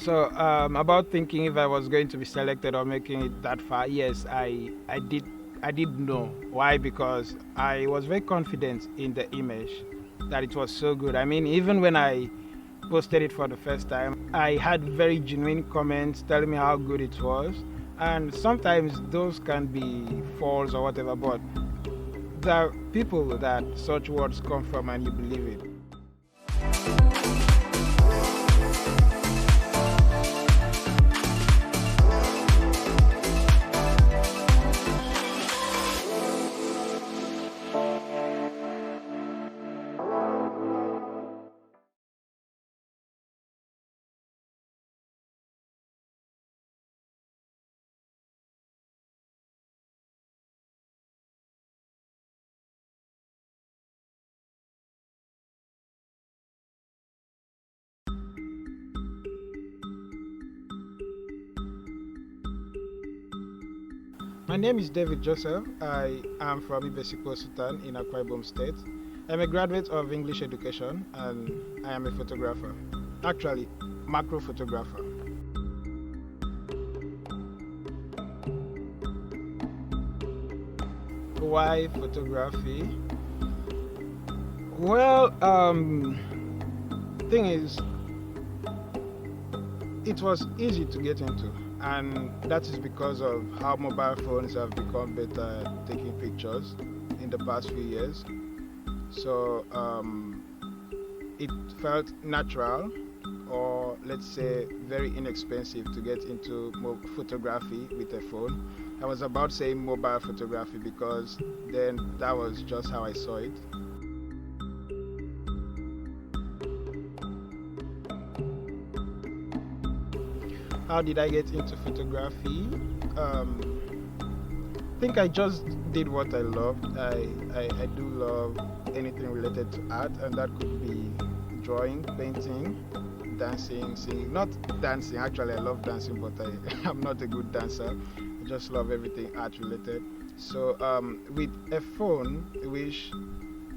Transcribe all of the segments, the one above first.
So about thinking if I was going to be selected or making it that far, yes, I did know why, because I was very confident in the image that it was so good. I mean, even when I posted it for the first time, I had very genuine comments telling me how good it was, and sometimes those can be false or whatever, but there are people that such words come from and you believe it. My name is David Joseph. I am from Ibesiko Sultan in Akwa Ibom State. I'm a graduate of English education and I am a photographer. Actually, macro photographer. Why photography? Well, thing is, it was easy to get into, and that is because of how mobile phones have become better at taking pictures in the past few years. So it felt natural, or let's say very inexpensive, to get into photography with a phone. I was about saying mobile photography because then that was just how I saw it. How did I get into photography? I think I just did what I loved. I do love anything related to art, and that could be drawing, painting, dancing, singing. Not dancing, actually, I love dancing, but I'm not a good dancer. I just love everything art related. So, with a phone, which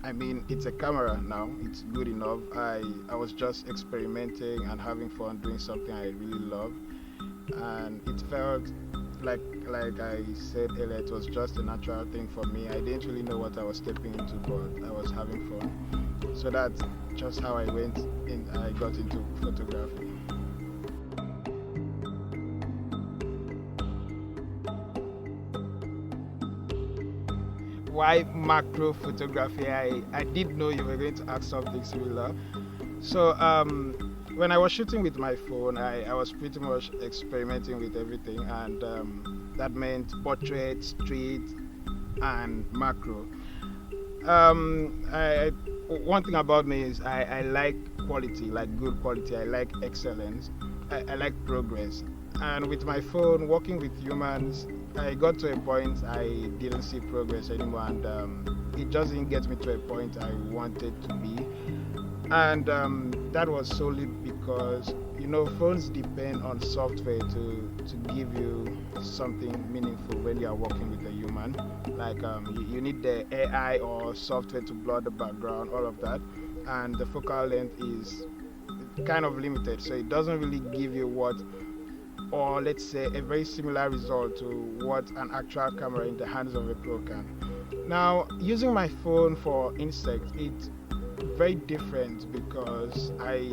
I mean, it's a camera now, it's good enough. I was just experimenting and having fun doing something I really love, and it felt like I said earlier, it was just a natural thing for me. I didn't really know what I was stepping into, but I was having fun. So that's just how I went in. I got into photography. Why macro photography? I did know you were going to ask something similar. So when I was shooting with my phone, I was pretty much experimenting with everything, and that meant portrait, street, and macro. One thing about me is I like quality, like good quality. I like excellence. I like progress. And with my phone, working with humans, I got to a point I didn't see progress anymore, and it just didn't get me to a point I wanted to be. And that was solely because phones depend on software to give you something meaningful when you are working with a human. Like you need the AI or software to blur the background, all of that, and the focal length is kind of limited, so it doesn't really give you what, or let's say a very similar result to what an actual camera in the hands of a pro can. Now, using my phone for insects, it's very different because I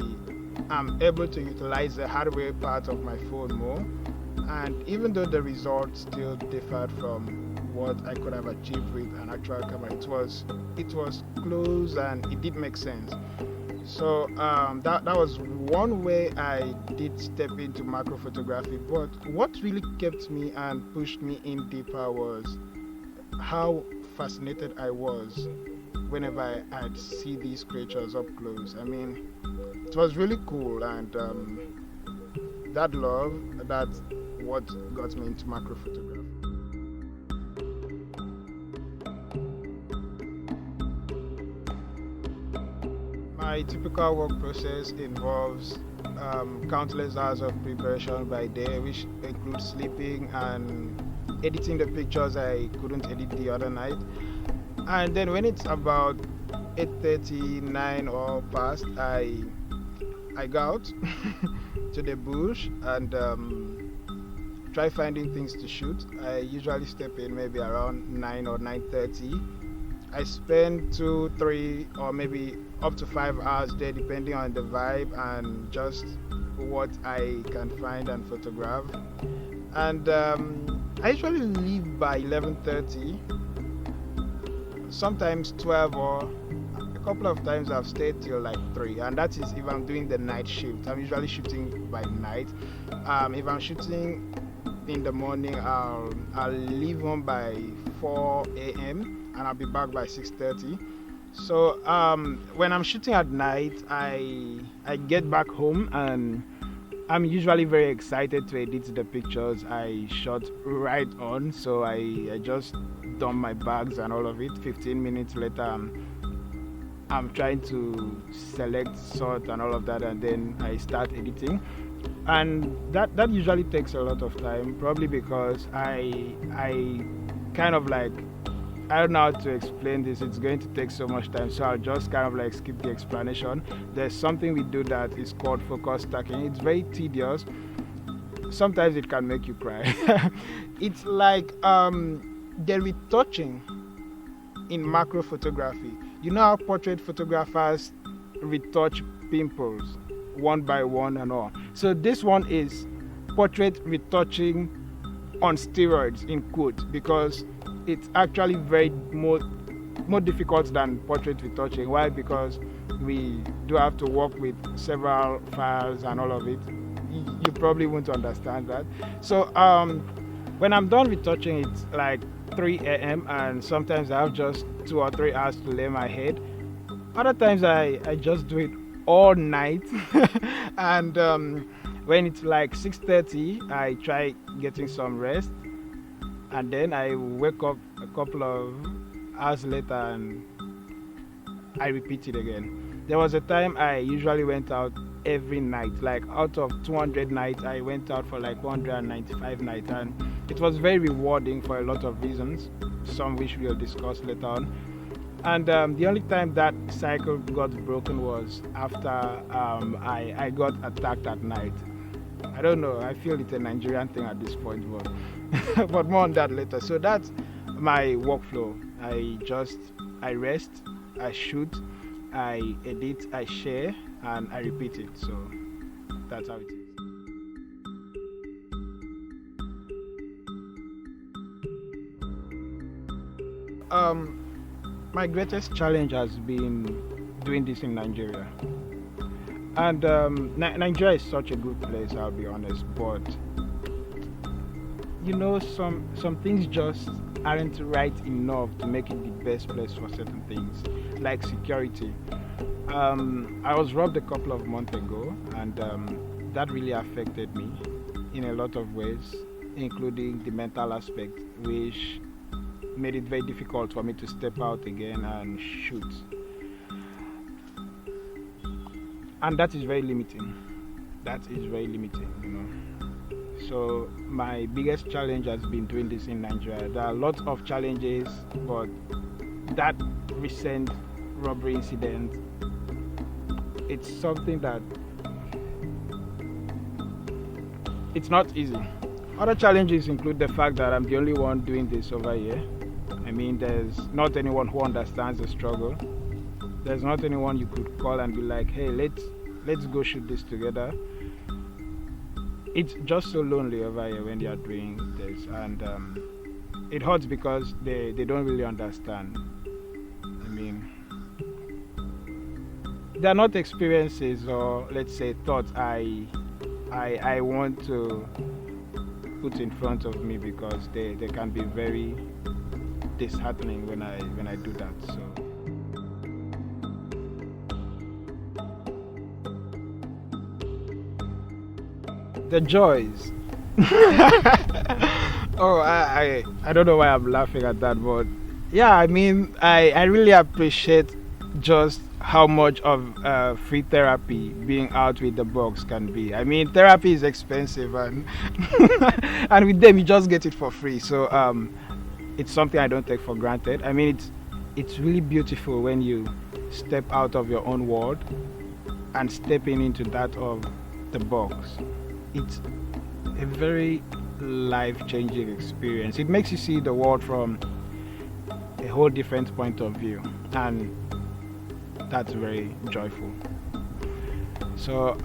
am able to utilize the hardware part of my phone more. And even though the results still differed from what I could have achieved with an actual camera, it was close and it did make sense. So that was one way I did step into macro photography. But what really kept me and pushed me in deeper was how fascinated I was whenever I'd see these creatures up close. I mean, it was really cool, and that love, that's what got me into macro photography. My typical work process involves countless hours of preparation by day, which includes sleeping and editing the pictures I couldn't edit the other night. And then when it's about 8:39 or past, I go out to the bush and try finding things to shoot. I usually step in maybe around 9 or 9:30. I spend 2, 3, or maybe up to 5 hours there, depending on the vibe and just what I can find and photograph. And I usually leave by 11:30, sometimes 12, or a couple of times I've stayed till like 3, and that is if I'm doing the night shift. I'm usually shooting by night. If I'm shooting in the morning, I'll leave home by 4 a.m. and I'll be back by 6:30. So when I'm shooting at night, I get back home and I'm usually very excited to edit the pictures I shot right on. So I just dump my bags and all of it. 15 minutes later, I'm trying to select, sort, and all of that, and then I start editing. And that usually takes a lot of time, probably because I kind of like, I don't know how to explain this. It's going to take so much time, so I'll just kind of like skip the explanation. There's something we do that is called focus stacking. It's very tedious. Sometimes it can make you cry. It's like the retouching in macro photography. You know how portrait photographers retouch pimples one by one and all. So this one is portrait retouching on steroids, in quotes, because it's actually very more difficult than portrait retouching. Why? Because we do have to work with several files and all of it. You probably won't understand that. So when I'm done retouching, it's like 3 a.m. and sometimes I have just 2 or 3 hours to lay my head. Other times I just do it all night. And when it's like 6:30, I try getting some rest, and then I wake up a couple of hours later and I repeat it again. There was a time I usually went out every night, like out of 200 nights I went out for like 195 nights, and it was very rewarding for a lot of reasons, some which we'll discuss later on. And the only time that cycle got broken was after I got attacked at night. I don't know, I feel it's a Nigerian thing at this point, but more on that later. So that's my workflow. I rest, I shoot, I edit, I share, and I repeat it. So that's how it is. My greatest challenge has been doing this in Nigeria. And Nigeria is such a good place, I'll be honest, but you know, some things just aren't right enough to make it the best place for certain things, like security. I was robbed a couple of months ago, and that really affected me in a lot of ways, including the mental aspect, which made it very difficult for me to step out again and shoot. And that is very limiting. That is very limiting, you know. So my biggest challenge has been doing this in Nigeria. There are lots of challenges, but that recent robbery incident, it's something that it's not easy. Other challenges include the fact that I'm the only one doing this over here. I mean, there's not anyone who understands the struggle. There's not anyone you could call and be like, hey, let's go shoot this together. It's just so lonely over here when they are doing this, and it hurts because they don't really understand. I mean, they're not experiences or, let's say, thoughts I want to put in front of me, because they can be very disheartening when I do that. So the joys. Oh, I don't know why I'm laughing at that, but yeah, I mean, I really appreciate just how much of free therapy being out with the box can be. I mean, therapy is expensive, and and with them you just get it for free. So it's something I don't take for granted. I mean, it's really beautiful when you step out of your own world and stepping into that of the box, it's a very life-changing experience. It makes you see the world from a whole different point of view, and that's very joyful. So,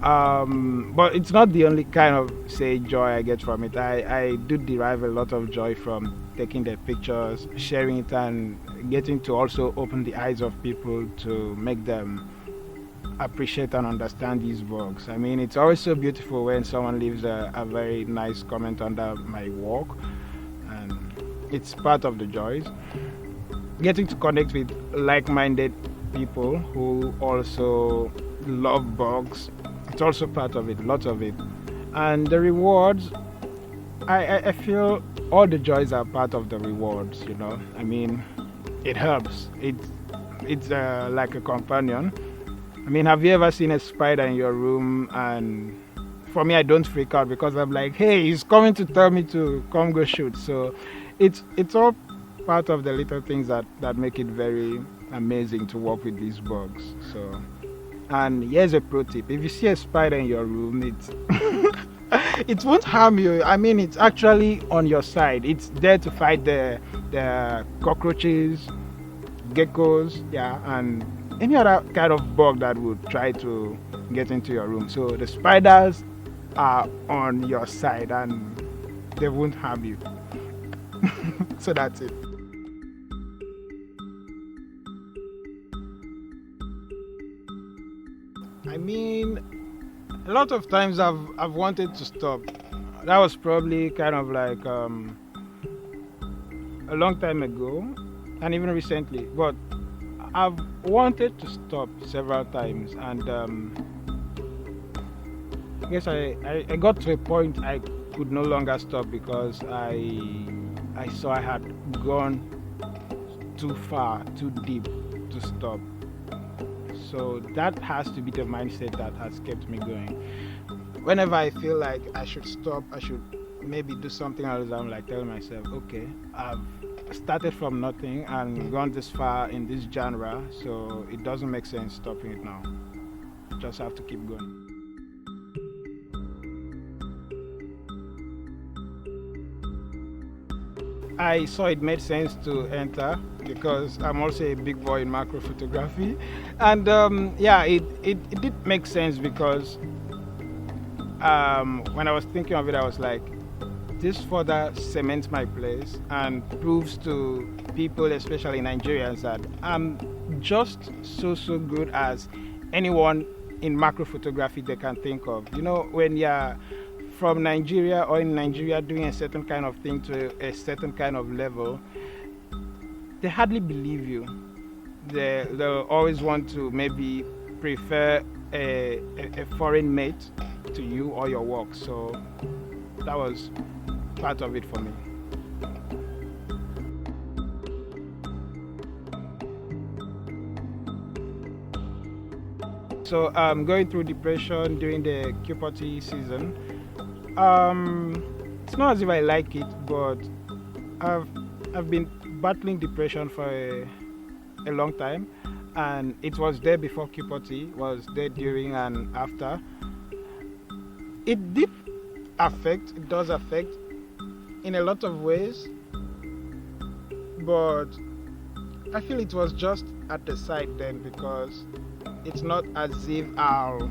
but it's not the only kind of say joy I get from it. I do derive a lot of joy from taking the pictures, sharing it, and getting to also open the eyes of people to make them appreciate and understand these books. I mean, it's always so beautiful when someone leaves a very nice comment under my work, and it's part of the joys. Getting to connect with like-minded people who also love bugs, it's also part of it, lots of it. And the rewards, I feel all the joys are part of the rewards, you know. I mean, it helps. It's like a companion. I mean, have you ever seen a spider in your room? And for me, I don't freak out because I'm like, hey, he's coming to tell me to come go shoot. So it's all part of the little things that make it very amazing to work with these bugs. So, and here's a pro tip: if you see a spider in your room, it won't harm you. I mean, it's actually on your side. It's there to fight the cockroaches, geckos, yeah, and any other kind of bug that would try to get into your room. So the spiders are on your side and they won't harm you. So that's it. I mean, a lot of times I've wanted to stop. That was probably kind of like a long time ago, and even recently. But I've wanted to stop several times, and I guess I got to a point I could no longer stop because I saw I had gone too far, too deep to stop. So that has to be the mindset that has kept me going. Whenever I feel like I should stop, I should maybe do something else, I'm like telling myself, okay, I've started from nothing and gone this far in this genre, so it doesn't make sense stopping it now. Just have to keep going. I saw it made sense to enter because I'm also a big boy in macro photography, and yeah, it did make sense because when I was thinking of it, I was like, this further cements my place and proves to people, especially Nigerians, that I'm just so good as anyone in macro photography they can think of. You know, when you're from Nigeria or in Nigeria doing a certain kind of thing to a certain kind of level, they hardly believe you. They'll always want to maybe prefer a foreign mate to you or your work. So that was part of it for me. So going through depression during the puberty season, it's not as if I like it, but I've been battling depression for a long time, and it was there before puberty, was there during and after. It did affect, it does affect in a lot of ways, but I feel it was just at the side then because it's not as if I'll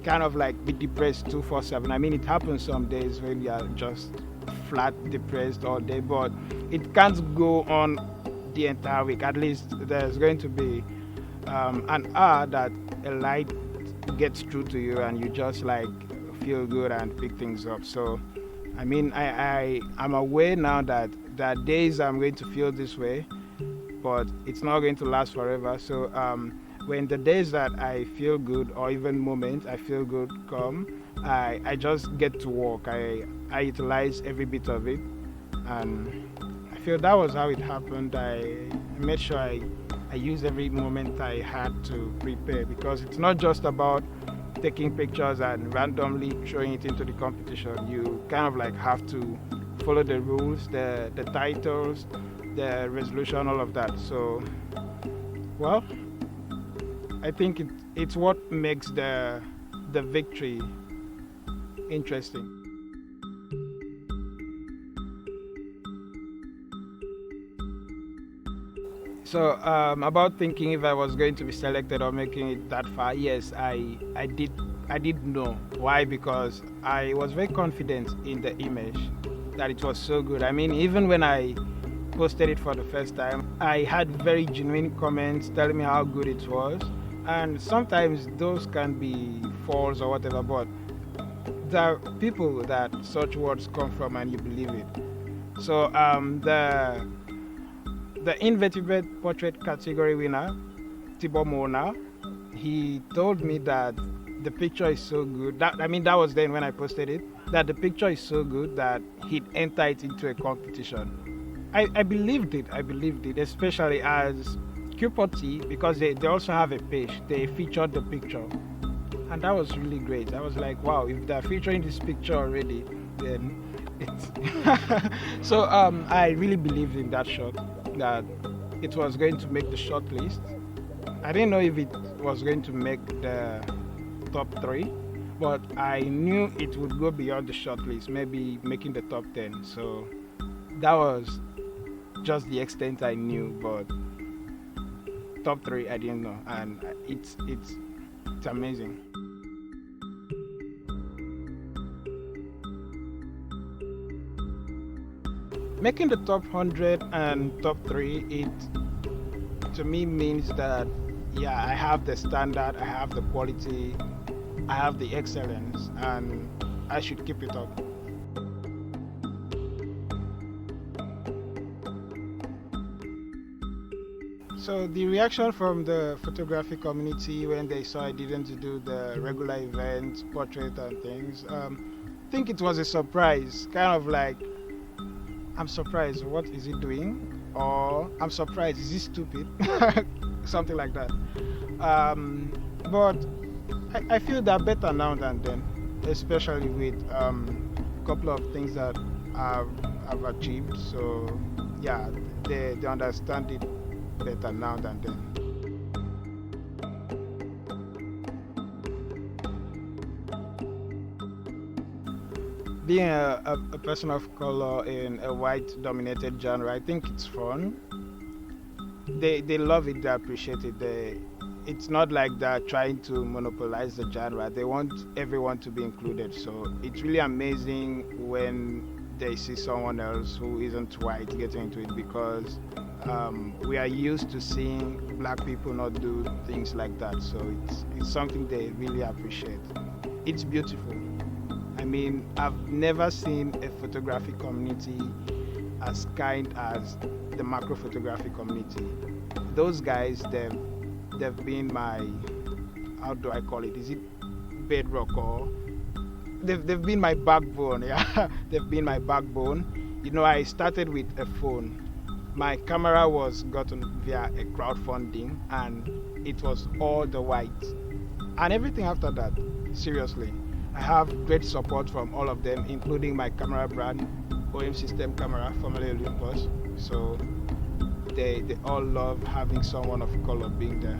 kind of like be depressed 24/7. I mean, it happens some days when you're just flat depressed all day, but it can't go on the entire week. At least there's going to be an hour that a light gets through to you and you just like feel good and pick things up. So I mean, I'm aware now that there are days I'm going to feel this way, but it's not going to last forever. So when the days that I feel good or even moments I feel good come, I just get to work. I utilize every bit of it, and I feel that was how it happened. I made sure I use every moment I had to prepare, because it's not just about taking pictures and randomly throwing it into the competition. You kind of like have to follow the rules, the titles, the resolution, all of that. So, well, I think it's what makes the victory interesting. So about thinking if I was going to be selected or making it that far, yes, I did know why, because I was very confident in the image that it was so good. I mean, even when I posted it for the first time, I had very genuine comments telling me how good it was, and sometimes those can be false or whatever, but there are people that such words come from and you believe it. So the invertebrate portrait category winner, Tibor Mona, he told me that the picture is so good. That was then when I posted it. That the picture is so good that he'd enter it into a competition. I believed it. I believed it, especially as Qpot, because they also have a page. They featured the picture, and that was really great. I was like, wow, if they're featuring this picture already, then it's so I really believed in that shot, that it was going to make the short list. I didn't know if it was going to make the top 3, but I knew it would go beyond the short list, maybe making the top 10. So that was just the extent I knew, but top 3 I didn't know, and it's amazing. Making the top 100 and top 3, it to me means that, yeah, I have the standard, I have the quality, I have the excellence, and I should keep it up. So the reaction from the photography community when they saw I didn't do the regular events, portrait and things, I think it was a surprise, kind of like, I'm surprised, what is he doing? Or I'm surprised, is he stupid? Something like that. But I feel they're better now than then, especially with a couple of things that I've achieved. So yeah, they understand it better now than then. Being a person of color in a white dominated genre, I think it's fun. They love it, they appreciate it. It's not like they're trying to monopolize the genre. They want everyone to be included. So it's really amazing when they see someone else who isn't white getting into it, because we are used to seeing black people not do things like that. So it's something they really appreciate. It's beautiful. I mean, I've never seen a photography community as kind as the macro photography community. Those guys, they've been my, how do I call it? Is it bedrock, or they've been my backbone? Yeah, they've been my backbone. You know, I started with a phone. My camera was gotten via a crowdfunding, and it was all the white, and everything after that. Seriously, I have great support from all of them, including my camera brand, OM System Camera, formerly Olympus. So they all love having someone of color being there.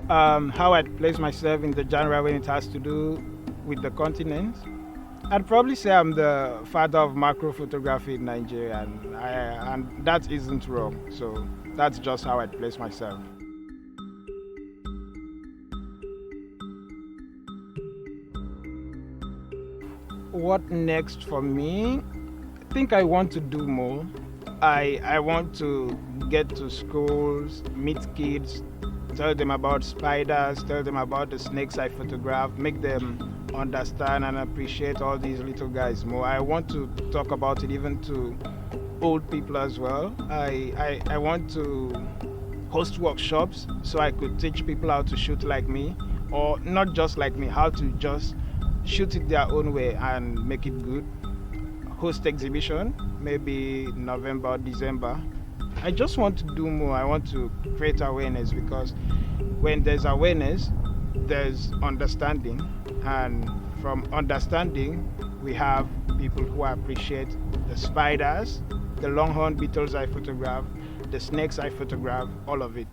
How I'd place myself in the genre when it has to do with the continent, I'd probably say I'm the father of macro photography in Nigeria, and that isn't wrong. So that's just how I'd place myself. What next for me? I think I want to do more. I want to get to schools, meet kids, tell them about spiders, tell them about the snakes I photograph, make them understand and appreciate all these little guys more. I want to talk about it even to old people as well. I want to host workshops so I could teach people how to shoot like me, or not just like me, how to just shoot it their own way and make it good. Host exhibition, maybe November, December. I just want to do more. I want to create awareness, because when there's awareness, there's understanding, and from understanding, we have people who appreciate the spiders, the longhorn beetles I photograph, the snakes I photograph, all of it.